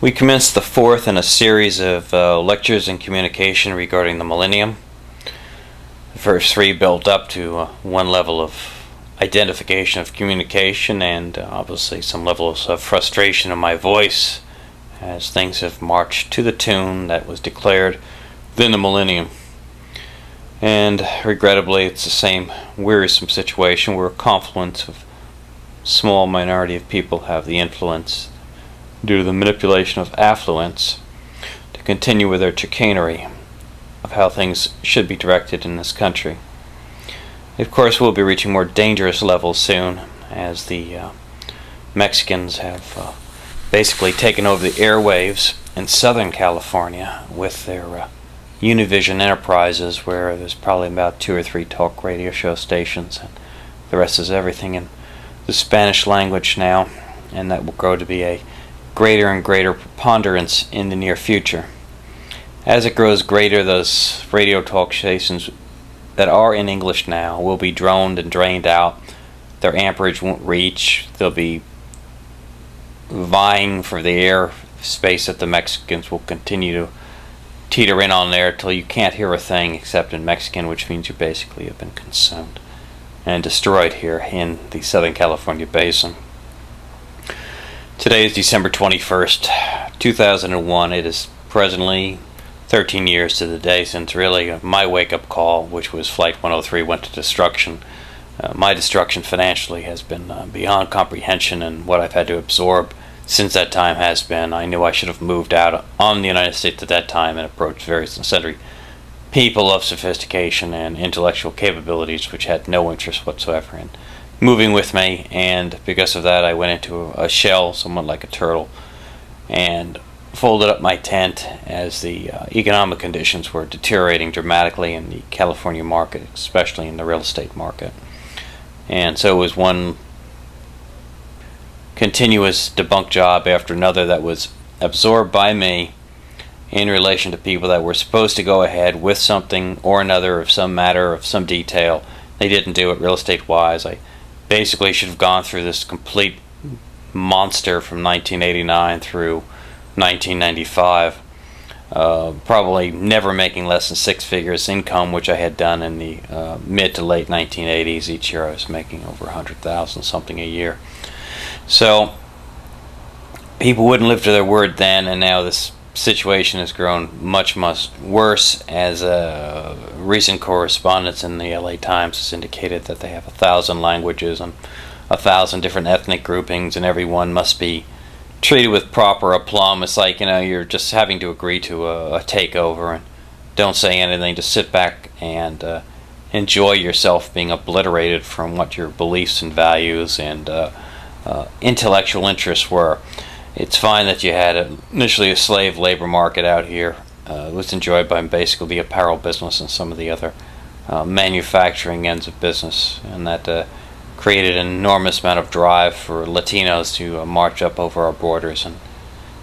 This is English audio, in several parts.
We commenced the fourth in a series of lectures in communication regarding the millennium. The first three built up to one level of identification of communication and obviously some levels of frustration in my voice as things have marched to the tune that was declared within the millennium. And regrettably, it's the same wearisome situation where a confluence of small minority of people have the influence due to the manipulation of affluence to continue with their chicanery of how things should be directed in this country. Of course, we'll be reaching more dangerous levels soon as the Mexicans have basically taken over the airwaves in Southern California with their Univision Enterprises, where there's probably about 2 or 3 talk radio show stations, and the rest is everything in the Spanish language now, and that will grow to be a greater and greater preponderance in the near future. As it grows greater, those radio talk stations that are in English now will be droned and drained out. Their amperage won't reach. They'll be vying for the air space that the Mexicans will continue to teeter in on there till you can't hear a thing except in Mexican, which means you basically have been consumed and destroyed here in the Southern California basin. Today is December 21st, 2001. It is presently 13 years to the day since really my wake-up call, which was Flight 103, went to destruction. My destruction financially has been beyond comprehension, and what I've had to absorb since that time has been, I knew I should have moved out on the United States at that time and approached various and sundry people of sophistication and intellectual capabilities which had no interest whatsoever in moving with me, and because of that I went into a shell, somewhat like a turtle, and folded up my tent as the economic conditions were deteriorating dramatically in the California market, especially in the real estate market. And so it was one continuous debunk job after another that was absorbed by me in relation to people that were supposed to go ahead with something or another of some matter of some detail. They didn't do it real estate wise. I basically should have gone through this complete monster from 1989 through 1995, probably never making less than 6 figures income, which I had done in the mid to late 1980s. Each year I was making over 100,000 something a year. So people wouldn't live to their word then, and now this situation has grown much, much worse, as recent correspondence in the LA Times has indicated that they have 1,000 languages and 1,000 different ethnic groupings, and everyone must be treated with proper aplomb. It's like, you're just having to agree to a takeover and don't say anything, just sit back and enjoy yourself being obliterated from what your beliefs and values and intellectual interests were. It's fine that you had initially a slave labor market out here. It was enjoyed by basically the apparel business and some of the other manufacturing ends of business, and that created an enormous amount of drive for Latinos to march up over our borders and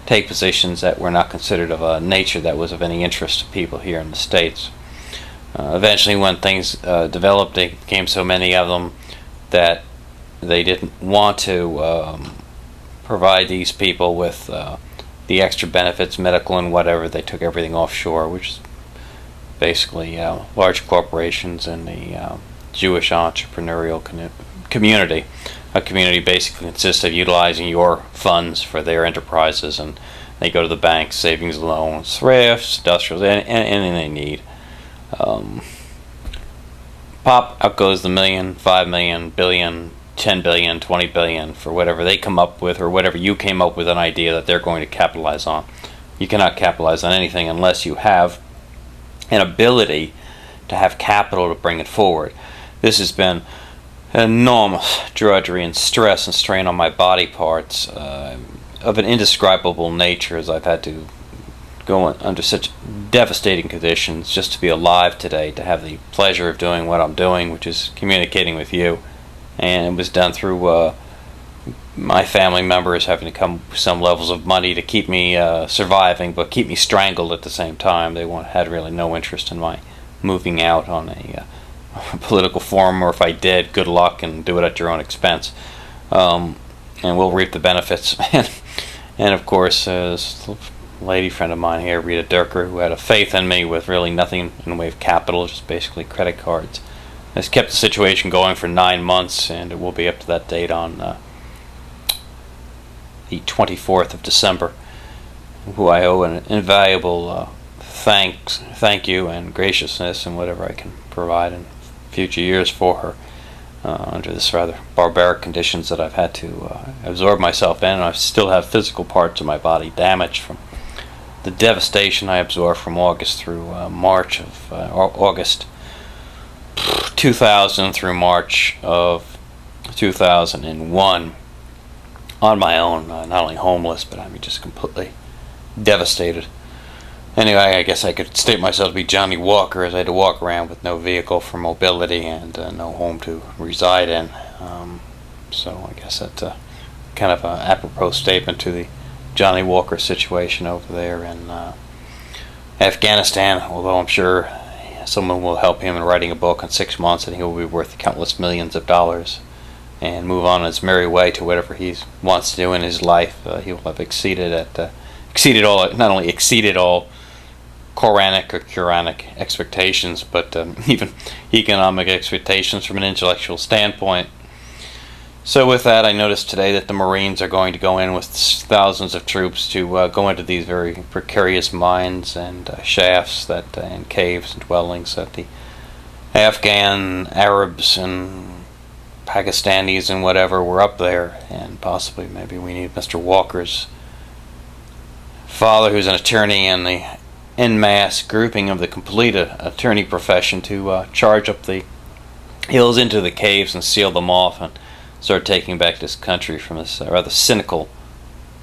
take positions that were not considered of a nature that was of any interest to people here in the States. Eventually, when things developed, they became so many of them that they didn't want to provide these people with the extra benefits, medical and whatever. They took everything offshore, which is basically large corporations and the Jewish entrepreneurial community. A community basically consists of utilizing your funds for their enterprises, and they go to the banks, savings loans, thrifts, industrials, anything they need. Pop, out goes the million, 5 million, billion, 10 billion, 20 billion for whatever they come up with, or whatever you came up with an idea that they're going to capitalize on. You cannot capitalize on anything unless you have an ability to have capital to bring it forward. This has been enormous drudgery and stress and strain on my body parts of an indescribable nature, as I've had to go under such devastating conditions just to be alive today, to have the pleasure of doing what I'm doing, which is communicating with you. And it was done through my family members having to come with some levels of money to keep me surviving, but keep me strangled at the same time. They had really no interest in my moving out on a political forum, or if I did, good luck and do it at your own expense. And we'll reap the benefits. And of course, this lady friend of mine here, Rita Durker, who had a faith in me with really nothing in the way of capital, just basically credit cards, has kept the situation going for 9 months, and it will be up to that date on the 24th of December, who I owe an invaluable thank you and graciousness and whatever I can provide in future years for her under this rather barbaric conditions that I've had to absorb myself in. And I still have physical parts of my body damaged from the devastation I absorbed from August through March of August 2000 through March of 2001 on my own, not only homeless, but I mean just completely devastated. Anyway, I guess I could state myself to be Johnny Walker, as I had to walk around with no vehicle for mobility and no home to reside in. So I guess that's kind of an apropos statement to the Johnny Walker situation over there in Afghanistan, although I'm sure someone will help him in writing a book in 6 months and he will be worth countless millions of dollars and move on his merry way to whatever he wants to do in his life. He will have exceeded all Quranic or Quranic expectations, but even economic expectations from an intellectual standpoint. So with that, I noticed today that the Marines are going to go in with thousands of troops to go into these very precarious mines and shafts and caves and dwellings that the Afghan Arabs and Pakistanis and whatever were up there, and possibly maybe we need Mr. Walker's father, who's an attorney, and the en masse grouping of the complete attorney profession to charge up the hills into the caves and seal them off and start taking back this country from this rather cynical,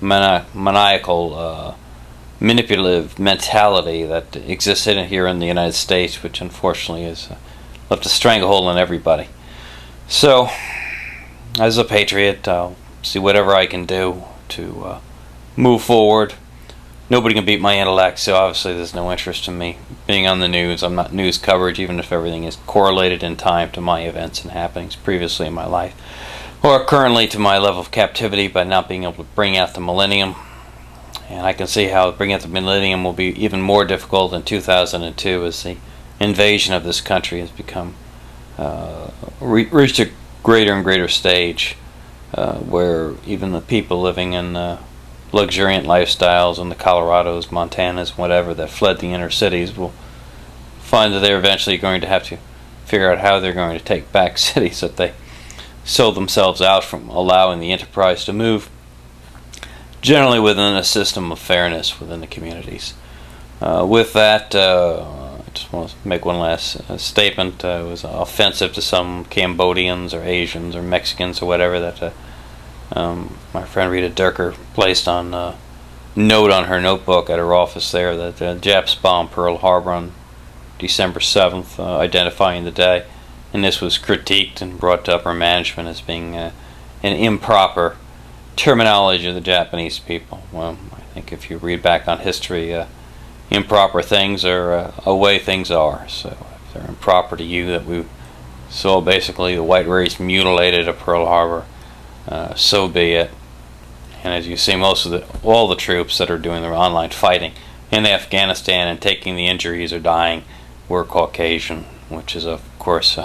maniacal, manipulative mentality that exists here in the United States, which unfortunately has left a stranglehold on everybody. So, as a patriot, I'll see whatever I can do to move forward. Nobody can beat my intellect, so obviously there's no interest in me being on the news. I'm not news coverage, even if everything is correlated in time to my events and happenings previously in my life, or currently to my level of captivity by not being able to bring out the millennium. And I can see how bringing out the millennium will be even more difficult in 2002 as the invasion of this country has become reached a greater and greater stage where even the people living in luxuriant lifestyles in the Colorados, Montanas, whatever, that fled the inner cities will find that they're eventually going to have to figure out how they're going to take back cities that they sold themselves out from, allowing the enterprise to move generally within a system of fairness within the communities. With that, I just want to make one last statement. It was offensive to some Cambodians or Asians or Mexicans or whatever that my friend Rita Durker placed on a note on her notebook at her office there that the Japs bombed Pearl Harbor on December 7th, identifying the day. And this was critiqued and brought to upper management as being an improper terminology of the Japanese people. Well, I think if you read back on history, improper things are a way things are. So if they're improper to you, that we saw basically the white race mutilated at Pearl Harbor, so be it. And as you see, most of all the troops that are doing their online fighting in Afghanistan and taking the injuries or dying were Caucasian, which is of course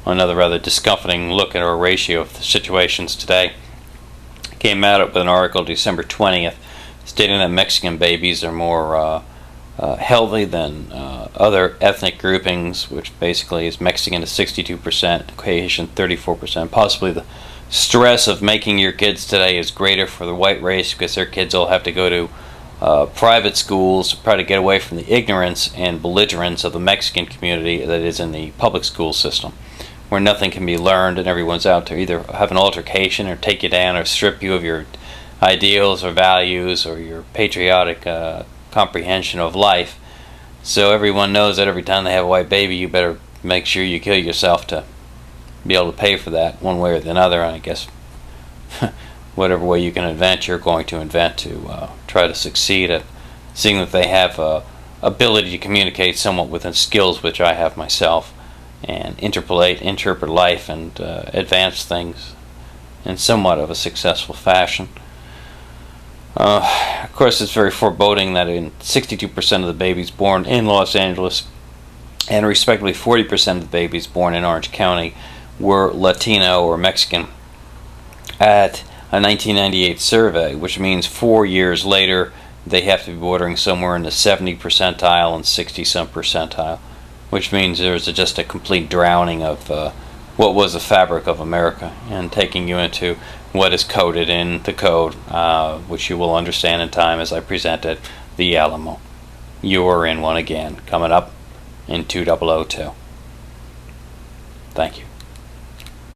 another rather discomforting look at our ratio of the situations today. Came out with an article December 20th stating that Mexican babies are more healthy than other ethnic groupings, which basically is Mexican to 62%, Caucasian 34%. Possibly the stress of making your kids today is greater for the white race because their kids all have to go to private schools to try to get away from the ignorance and belligerence of the Mexican community that is in the public school system, where nothing can be learned and everyone's out to either have an altercation or take you down or strip you of your ideals or values or your patriotic comprehension of life. So everyone knows that every time they have a white baby, you better make sure you kill yourself to be able to pay for that one way or the other. And I guess whatever way you can invent, you're going to invent to try to succeed at seeing that they have ability to communicate somewhat within skills which I have myself, and interpret life and advance things in somewhat of a successful fashion. Of course, it's very foreboding that in 62% of the babies born in Los Angeles and respectively 40% of the babies born in Orange County were Latino or Mexican at a 1998 survey, which means 4 years later they have to be bordering somewhere in the 70 percentile and 60-some percentile, which means there's just a complete drowning of what was the fabric of America, and taking you into what is coded in the code, which you will understand in time as I present it, the Alamo. You are in one again, coming up in 2002. Thank you.